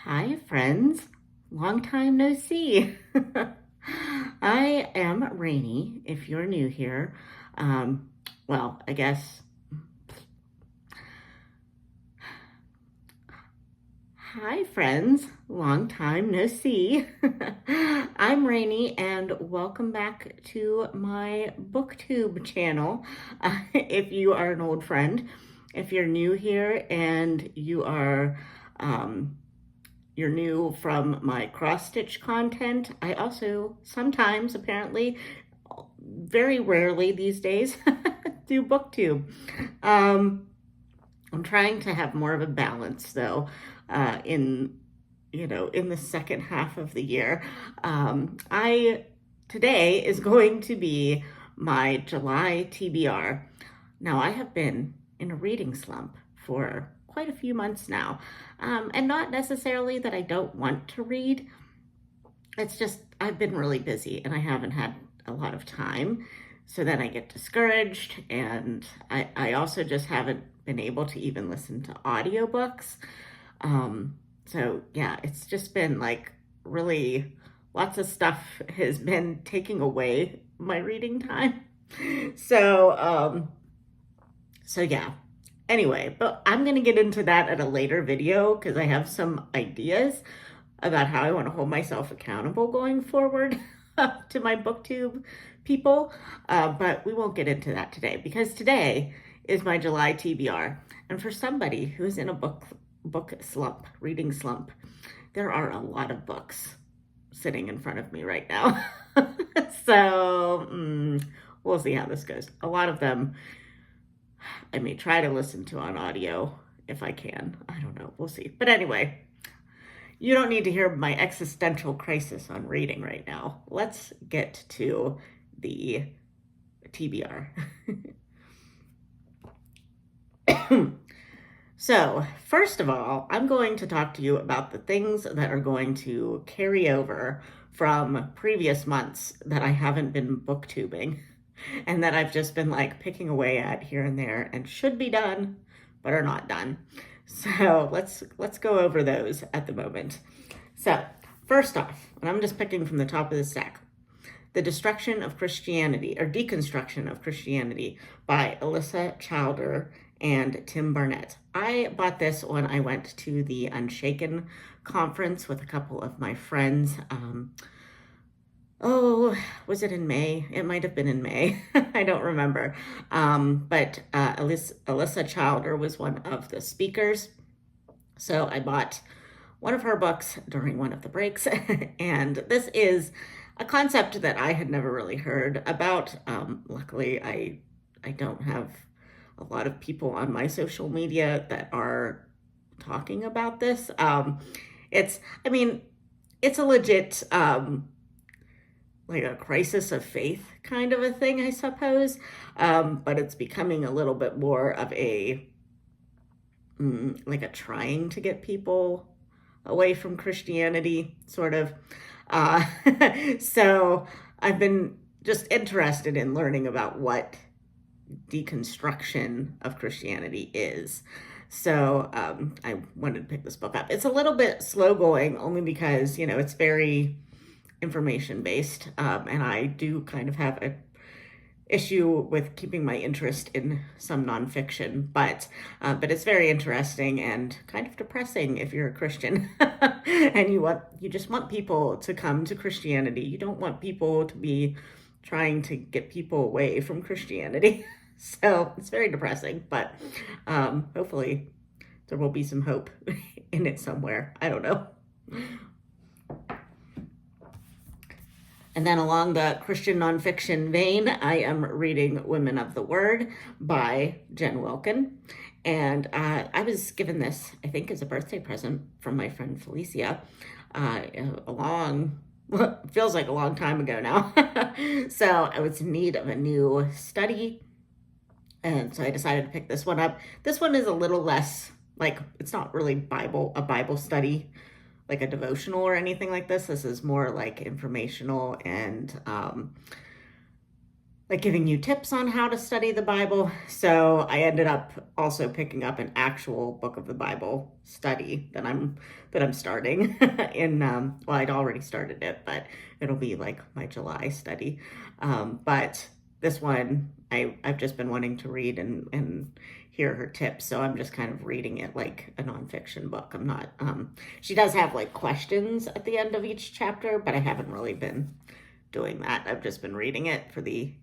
Hi, friends. Long time no see. I am Rainy, if you're new here. Um, I guess. Hi, friends. Long time no see. I'm Rainy, and welcome back to my BookTube channel. If you are an old friend, if you're new here and um, you're new from my cross-stitch content, I also sometimes, apparently, very rarely these days, do booktube. Um, I'm trying to have more of a balance though, in the second half of the year. I Today is going to be my July TBR. Now, I have been in a reading slump for quite a few months now, and not necessarily that I don't want to read. It's just I've been really busy and I haven't had a lot of time. So then I get discouraged, and I also just haven't been able to even listen to audiobooks. So yeah, it's just been like really lots of stuff has been taking away my reading time. So, so yeah. Anyway, but I'm going to get into that at a later video because I have some ideas about how I want to hold myself accountable going forward to my booktube people. But we won't get into that today because today is my July TBR. And for somebody who's in a book slump, reading slump, there are a lot of books sitting in front of me right now. So we'll see how this goes. A lot of them I may try to listen to on audio if I can. I don't know. We'll see. But anyway, you don't need to hear my existential crisis on reading right now. Let's get to the TBR. So, first of all, I'm going to talk to you about the things that are going to carry over from previous months that I haven't been booktubing and that I've just been like picking away at here and there and should be done, but are not done. So let's go over those at the moment. So first off, and I'm just picking from the top of the stack, The Destruction of Christianity, or Deconstruction of Christianity by Alyssa Childer and Tim Barnett. I bought this when I went to the Unshaken conference with a couple of my friends. Was it in May? It might have been in May. I don't remember. But Alyssa Childer was one of the speakers. So I bought one of her books during one of the breaks. And this is a concept that I had never really heard about. Luckily, I don't have a lot of people on my social media that are talking about this. It's a legit, like a crisis of faith kind of a thing, I suppose. But it's becoming a little bit more of like a trying to get people away from Christianity, sort of. Uh, so I've been just interested in learning about what deconstruction of Christianity is. So I wanted to pick this book up. It's a little bit slow going only because, it's very information based. And I do kind of have a issue with keeping my interest in some nonfiction, but it's very interesting and kind of depressing if you're a Christian and you just want people to come to Christianity. You don't want people to be trying to get people away from Christianity. So it's very depressing, but hopefully there will be some hope in it somewhere. I don't know. And then along the Christian nonfiction vein, I am reading Women of the Word by Jen Wilkin. And I was given this, I think, as a birthday present from my friend Felicia feels like a long time ago now. So I was in need of a new study. And so I decided to pick this one up. This one is a little less, like, it's not really a Bible study, like a devotional or anything like this. This is more like informational and like giving you tips on how to study the Bible. So I ended up also picking up an actual book of the Bible study that I'm starting in well, I'd already started it, but it'll be like my July study. But this one I've just been wanting to read and hear her tips. So I'm just kind of reading it like a nonfiction book. I'm not she does have like questions at the end of each chapter, but I haven't really been doing that. I've just been reading it for the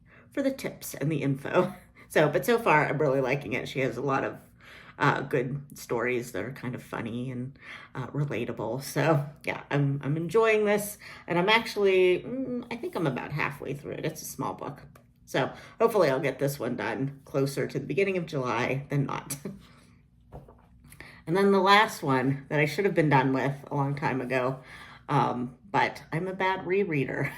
tips and the info. So, but so far I'm really liking it. She has a lot of good stories that are kind of funny and relatable. So yeah, I'm enjoying this, and I'm actually I think I'm about halfway through it. It's a small book, so hopefully I'll get this one done closer to the beginning of July than not. And then the last one that I should have been done with a long time ago, but I'm a bad rereader,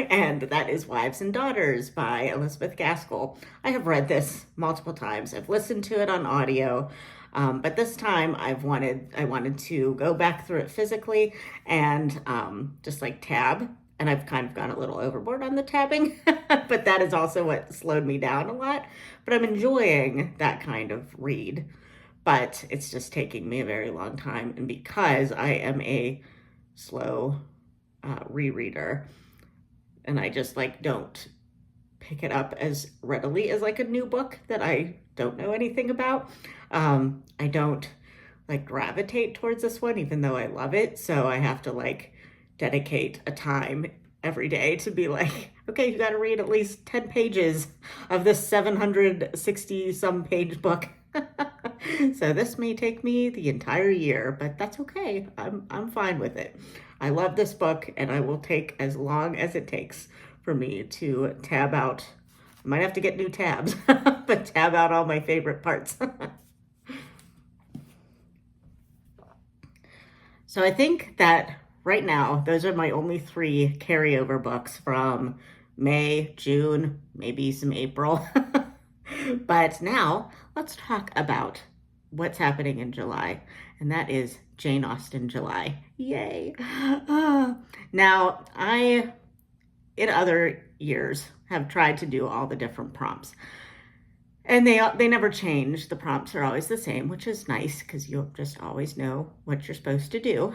and that is Wives and Daughters by Elizabeth Gaskell. I have read this multiple times. I've listened to it on audio, but this time I wanted to go back through it physically and just like tab. And I've kind of gone a little overboard on the tabbing, but that is also what slowed me down a lot. But I'm enjoying that kind of read, but it's just taking me a very long time. And because I am a slow rereader and I just like don't pick it up as readily as like a new book that I don't know anything about, I don't like gravitate towards this one, even though I love it. So I have to like dedicate a time every day to be like, okay, you got to read at least 10 pages of this 760 some page book. So this may take me the entire year, but that's okay. I'm fine with it. I love this book, and I will take as long as it takes for me to tab out. I might have to get new tabs, but tab out all my favorite parts. So I think that right now, those are my only 3 carryover books from May, June, maybe some April. But now let's talk about what's happening in July, and that is Jane Austen July. Yay! Now, I, in other years, have tried to do all the different prompts. And they never change. The prompts are always the same, which is nice because you'll just always know what you're supposed to do.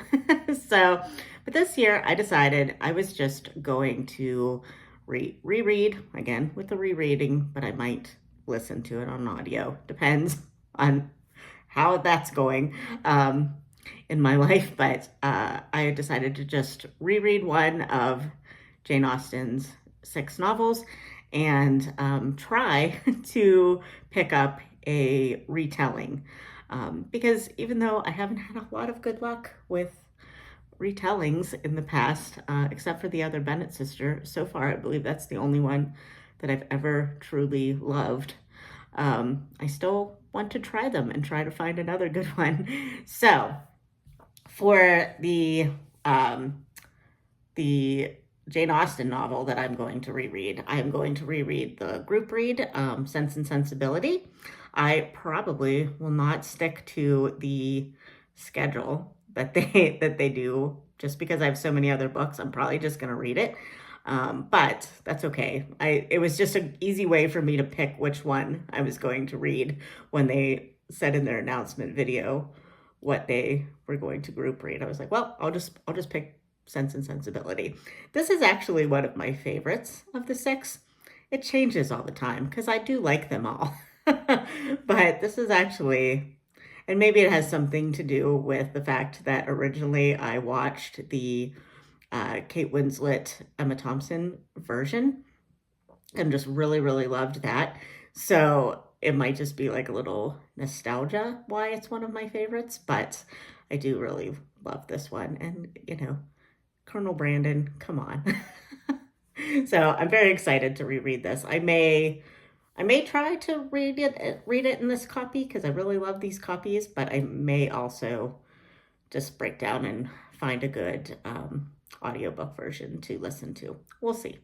So, but this year I decided I was just going to reread again with the rereading, but I might listen to it on audio. Depends on how that's going in my life. But I decided to just reread one of Jane Austen's 6 novels and try to pick up a retelling. Because even though I haven't had a lot of good luck with retellings in the past, except for the other Bennett sister, so far I believe that's the only one that I've ever truly loved, I still want to try them and try to find another good one. So for the Jane Austen novel that I'm going to reread, I am going to reread the group read, Sense and Sensibility. I probably will not stick to the schedule that they do just because I have so many other books. I'm probably just going to read it. But that's okay. It was just an easy way for me to pick which one I was going to read when they said in their announcement video what they were going to group read. I was like, well, I'll just pick Sense and Sensibility. This is actually one of my favorites of the 6. It changes all the time because I do like them all. But this is actually, and maybe it has something to do with the fact that originally I watched the Kate Winslet, Emma Thompson version and just really, really loved that. So it might just be like a little nostalgia why it's one of my favorites, but I do really love this one. And, Colonel Brandon, come on. So I'm very excited to reread this. I may try to read it in this copy because I really love these copies, but I may also just break down and find a good audiobook version to listen to. We'll see.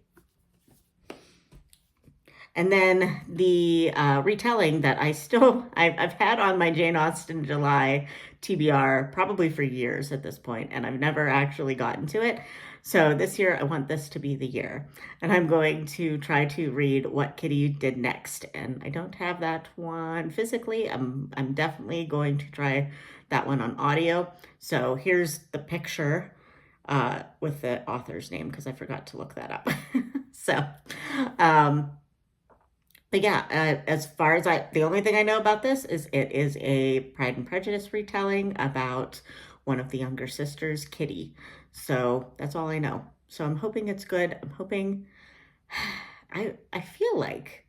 And then the retelling that I've had on my Jane Austen July TBR probably for years at this point, and I've never actually gotten to it. So this year, I want this to be the year. And I'm going to try to read What Kitty Did Next. And I don't have that one physically. I'm definitely going to try that one on audio. So here's the picture with the author's name because I forgot to look that up. So, um, but yeah, as far as the only thing I know about this is it is a Pride and Prejudice retelling about one of the younger sisters, Kitty. So that's all I know. So I'm hoping it's good. I'm hoping, I feel like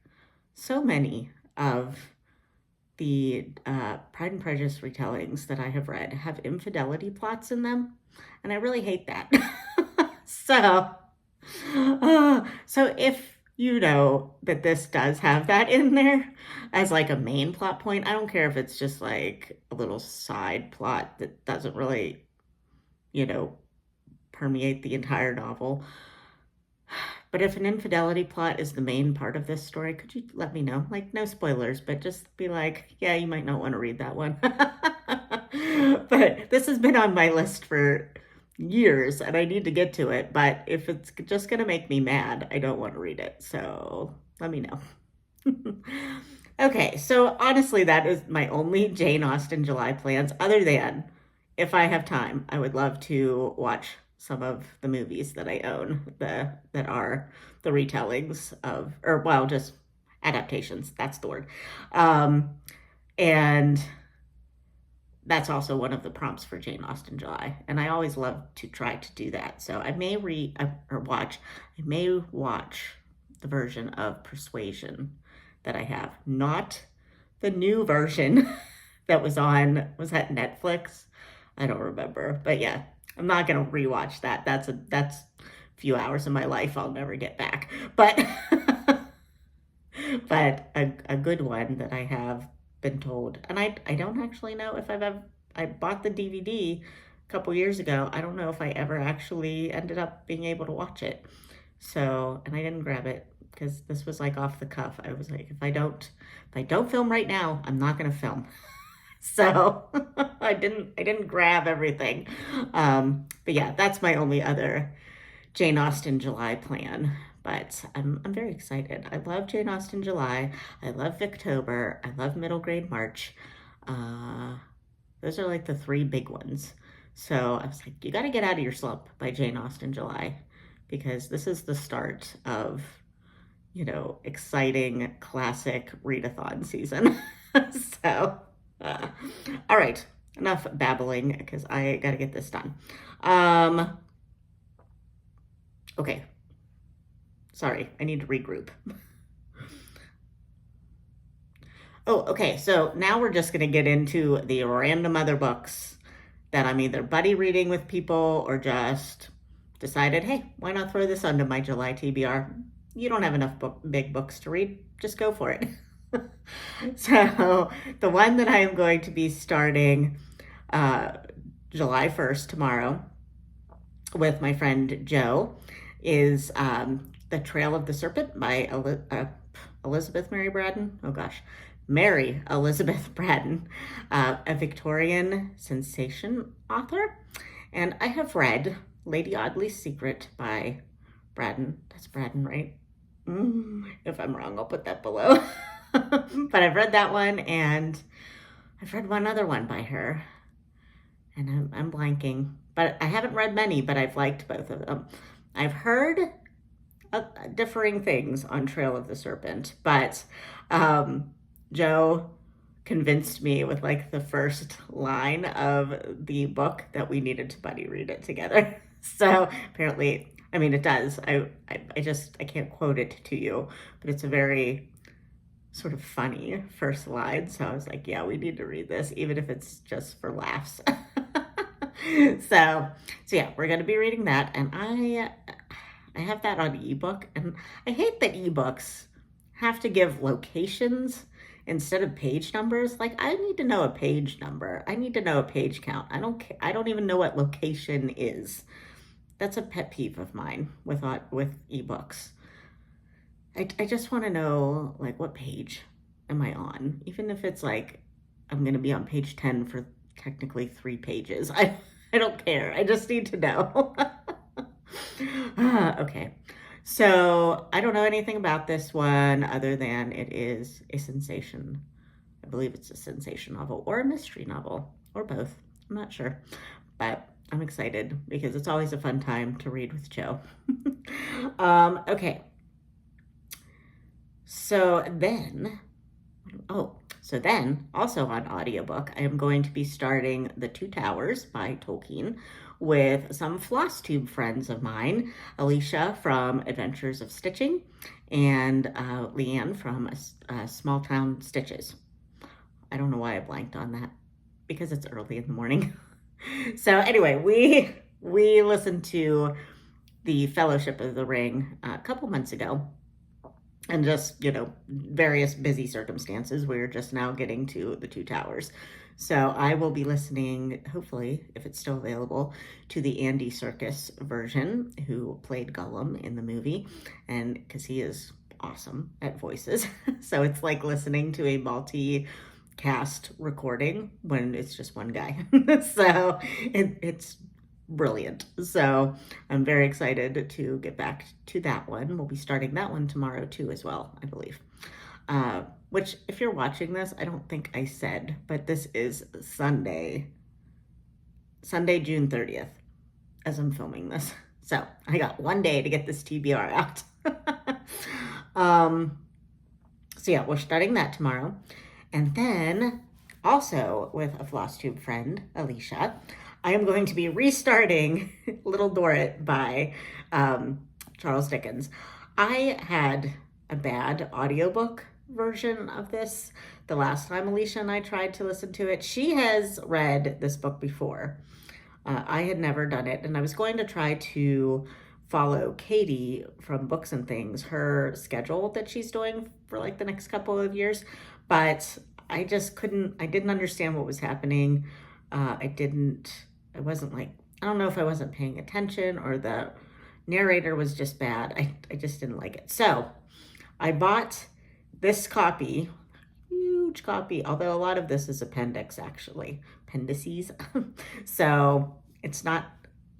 so many of the Pride and Prejudice retellings that I have read have infidelity plots in them, and I really hate that. So, so if you know that this does have that in there as like a main plot point, I don't care if it's just like a little side plot that doesn't really, you know, permeate the entire novel. But if an infidelity plot is the main part of this story, could you let me know? Like, no spoilers, but just be like, yeah, you might not want to read that one. But this has been on my list for years and I need to get to it. But if it's just going to make me mad, I don't want to read it. So let me know. Okay, so honestly, that is my only Jane Austen July plans, other than if I have time, I would love to watch some of the movies that I own that are the retellings of, or well, just adaptations. That's the word. And that's also one of the prompts for Jane Austen July, and I always love to try to do that. So I may I may watch the version of Persuasion that I have, not the new version that was that Netflix? I don't remember, but yeah, I'm not gonna rewatch that. That's a few hours of my life I'll never get back. But but a good one that I have been told, and I don't actually know if I bought the DVD a couple years ago. I don't know if I ever actually ended up being able to watch it. So, and I didn't grab it because this was like off the cuff. I was like, if I don't film right now, I'm not gonna film. So I didn't grab everything. But yeah, that's my only other Jane Austen July plan. But I'm very excited. I love Jane Austen July. I love Victober. I love Middle Grade March. Uh, those are like the three big ones. So I was like, you got to get out of your slump by Jane Austen July, because this is the start of, exciting classic readathon season. So, uh, all right, enough babbling because I got to get this done. Okay, sorry, I need to regroup. Oh, okay, so now we're just going to get into the random other books that I'm either buddy reading with people or just decided, hey, why not throw this onto my July TBR? You don't have enough big books to read, just go for it. So the one that I am going to be starting July 1st, tomorrow, with my friend Joe is The Trail of the Serpent by Elizabeth Mary Braddon. Oh gosh, Mary Elizabeth Braddon, a Victorian sensation author. And I have read Lady Audley's Secret by Braddon. That's Braddon, right? If I'm wrong, I'll put that below. But I've read that one, and I've read one other one by her, and I'm blanking. But I haven't read many, but I've liked both of them. I've heard differing things on Trail of the Serpent, but Joe convinced me with like the first line of the book that we needed to buddy read it together. So apparently, I mean, it does. I can't quote it to you, but it's a very sort of funny first line. So I was like, yeah, we need to read this, even if it's just for laughs. So yeah, we're going to be reading that. And I have that on ebook, and I hate that ebooks have to give locations instead of page numbers. Like, I need to know a page number. I need to know a page count. I don't even know what location is. That's a pet peeve of mine with ebooks. I just want to know, like, what page am I on? Even if it's like I'm going to be on page 10 for technically 3 pages. I don't care. I just need to know. Okay. So I don't know anything about this one other than it is a sensation. I believe it's a sensation novel or a mystery novel or both. I'm not sure. But I'm excited because it's always a fun time to read with Joe. Okay. So then, also on audiobook, I am going to be starting The Two Towers by Tolkien with some floss tube friends of mine, Alicia from Adventures of Stitching and Leanne from Small Town Stitches. I don't know why I blanked on that because it's early in the morning. So anyway, we listened to the Fellowship of the Ring a couple months ago, and just, various busy circumstances, we're just now getting to The Two Towers. So I will be listening, hopefully, if it's still available, to the Andy Serkis version, who played Gollum in the movie, and because he is awesome at voices. So it's like listening to a multi-cast recording when it's just one guy. So it's brilliant. So I'm very excited to get back to that one. We'll be starting that one tomorrow too as well, I believe. Which, if you're watching this, I don't think I said, but this is Sunday, June 30th, as I'm filming this. So I got one day to get this TBR out. So yeah, we're starting that tomorrow. And then also with a floss tube friend, Alicia, I am going to be restarting Little Dorrit by Charles Dickens. I had a bad audiobook version of this the last time Alicia and I tried to listen to it. She has read this book before. I had never done it, and I was going to try to follow Katie from Books and Things, her schedule that she's doing for like the next couple of years, but I just couldn't, I didn't understand what was happening. I wasn't like, I don't know if I wasn't paying attention or the narrator was just bad. I just didn't like it. So I bought this copy, huge copy, although a lot of this is appendices. So it's not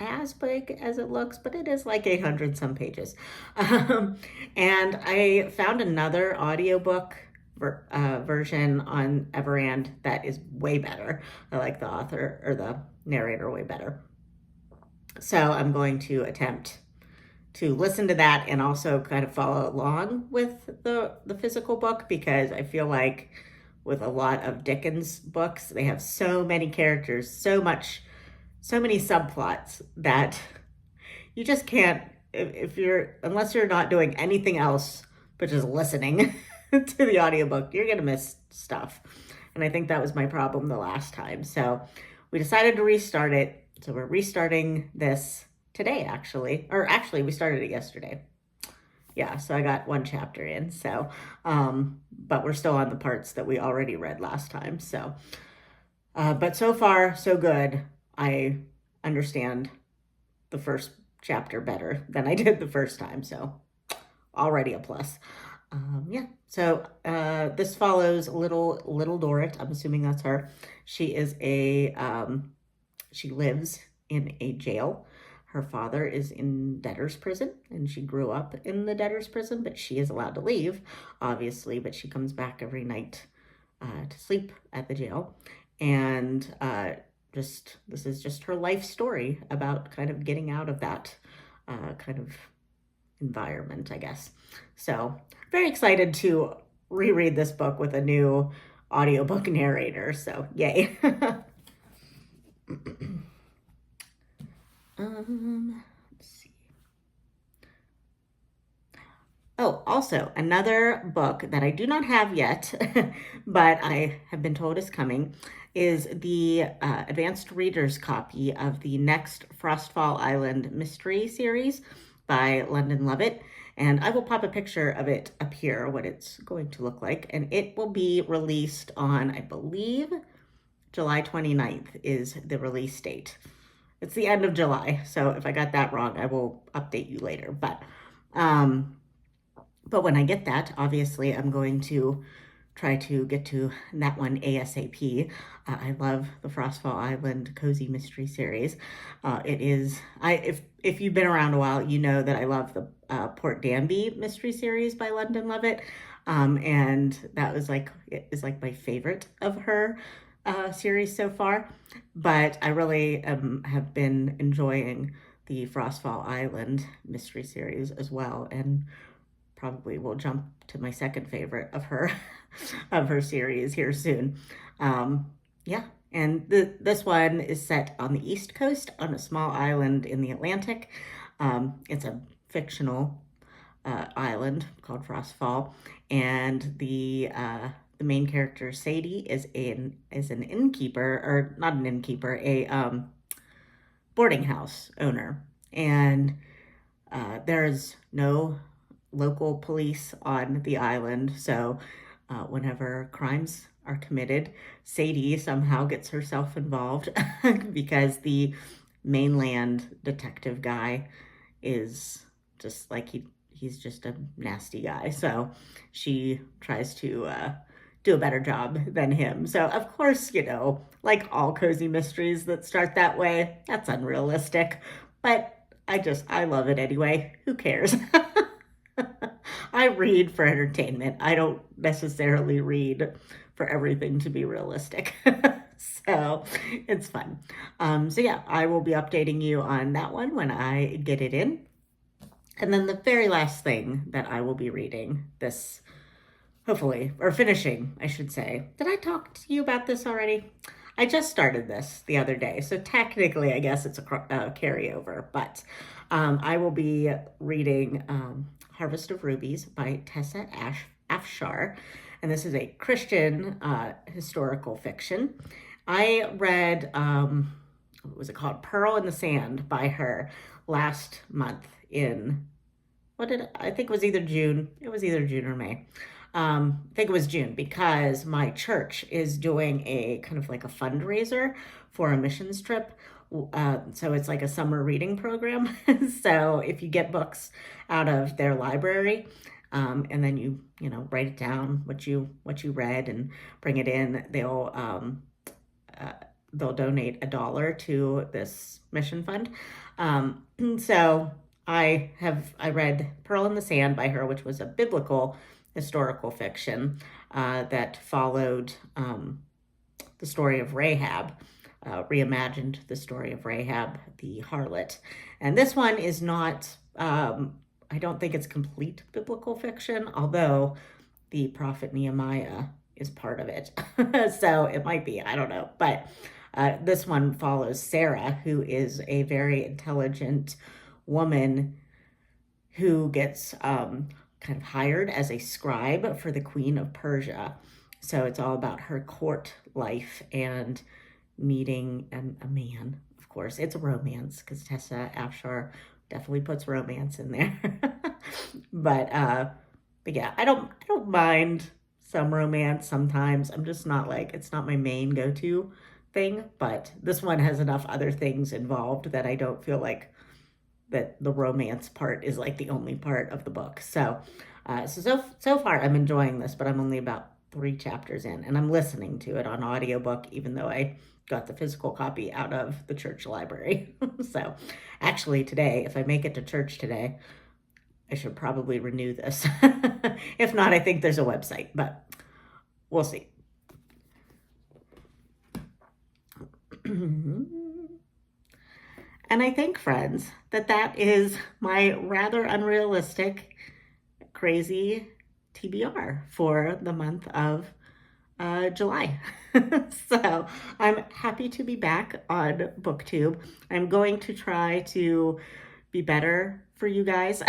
as big as it looks, but it is like 800 some pages. And I found another audiobook version on Everand that is way better. I like the author or the narrator way better. So I'm going to attempt to listen to that and also kind of follow along with the physical book, because I feel like with a lot of Dickens books, they have so many characters, so many subplots that you just can't, unless you're not doing anything else but just listening to the audiobook, you're going to miss stuff. And I think that was my problem the last time. So we decided to restart it. So we're restarting this today, actually. Or actually, we started it yesterday. Yeah, so I got one chapter in. So, but we're still on the parts that we already read last time. So, but so far, so good. I understand the first chapter better than I did the first time. So already a plus. Yeah, so this follows little Dorrit. I'm assuming that's her. She is she lives in a jail. Her father is in debtor's prison, and she grew up in the debtor's prison, but she is allowed to leave, obviously, but she comes back every night to sleep at the jail. And this is just her life story about kind of getting out of that kind of environment, I guess. So very excited to reread this book with a new audiobook narrator. So yay. Let's see. Oh, also another book that I do not have yet, but I have been told is coming, is the advanced reader's copy of the next Frostfall Island mystery series by London Lovett. And I will pop a picture of it up here, what it's going to look like. And it will be released on, I believe, July 29th is the release date. It's the end of July. So if I got that wrong, I will update you later. But But when I get that, obviously I'm going to try to get to that one ASAP. I love the Frostfall Island Cozy Mystery Series. It is, if you've been around a while, you know that I love the Port Danby Mystery Series by London Lovett. And that was like, it is like my favorite of her series so far. But I really have been enjoying the Frostfall Island Mystery Series as well. And probably will jump to my second favorite of her of her series here soon. Yeah, and this one is set on the East Coast on a small island in the Atlantic. It's a fictional island called Frostfall, and the main character Sadie is an innkeeper, or not an innkeeper, a boarding house owner, and there's no local police on the island. So whenever crimes are committed, Sadie somehow gets herself involved because the mainland detective guy is just like he's just a nasty guy. So she tries to do a better job than him. So of course, like all cozy mysteries that start that way, that's unrealistic. But I love it anyway. Who cares? I read for entertainment. I don't necessarily read for everything to be realistic. So it's fun. So yeah, I will be updating you on that one when I get it in. And then the very last thing that I will be reading this, hopefully, or finishing, I should say. Did I talk to you about this already? I just started this the other day, so technically, I guess it's a carryover, but I will be reading Harvest of Rubies by Tessa Afshar, and this is a Christian historical fiction. I read, what was it called? Pearl in the Sand by her last month in, I think it was either June. It was either June or May. I think it was June, because my church is doing a kind of like a fundraiser for a missions trip. So it's like a summer reading program. So if you get books out of their library, and then write it down what you read and bring it in, they'll donate $1 to this mission fund. So I read Pearl in the Sand by her, which was a biblical historical fiction that followed the story of Rahab, reimagined the story of Rahab the harlot. And this one is not, I don't think it's complete biblical fiction, although the prophet Nehemiah is part of it. So it might be, I don't know. But this one follows Sarah, who is a very intelligent woman who gets kind of hired as a scribe for the Queen of Persia. So it's all about her court life and meeting a man. Of course, it's a romance because Tessa Afshar definitely puts romance in there. but yeah, I don't mind some romance sometimes. I'm just not it's not my main go-to thing. But this one has enough other things involved that I don't feel like that the romance part is like the only part of the book. So so far I'm enjoying this, but I'm only about 3 chapters in, and I'm listening to it on audiobook, even though I got the physical copy out of the church library. So actually today, if I make it to church today, I should probably renew this. If not, I think there's a website, but we'll see. And I think, friends, that is my rather unrealistic, crazy TBR for the month of July. So I'm happy to be back on BookTube. I'm going to try to be better for you guys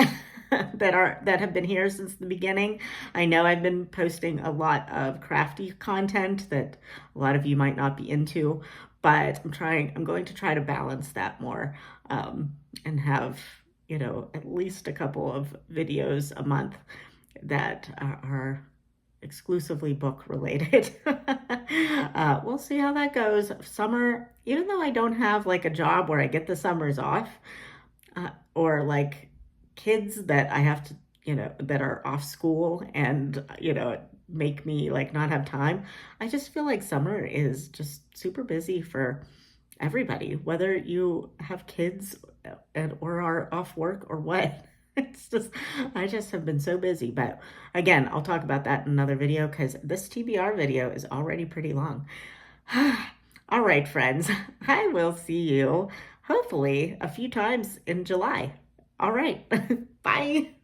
that have been here since the beginning. I know I've been posting a lot of crafty content that a lot of you might not be into, but I'm going to try to balance that more, and have, at least a couple of videos a month that are exclusively book related. We'll see how that goes. Summer, even though I don't have like a job where I get the summers off, or like kids that I have to, that are off school and, make me like not have time. I just feel like summer is just super busy for everybody, whether you have kids or are off work or what. It's just, I just have been so busy. But again, I'll talk about that in another video because this TBR video is already pretty long. All right, friends, I will see you hopefully a few times in July. All right, bye.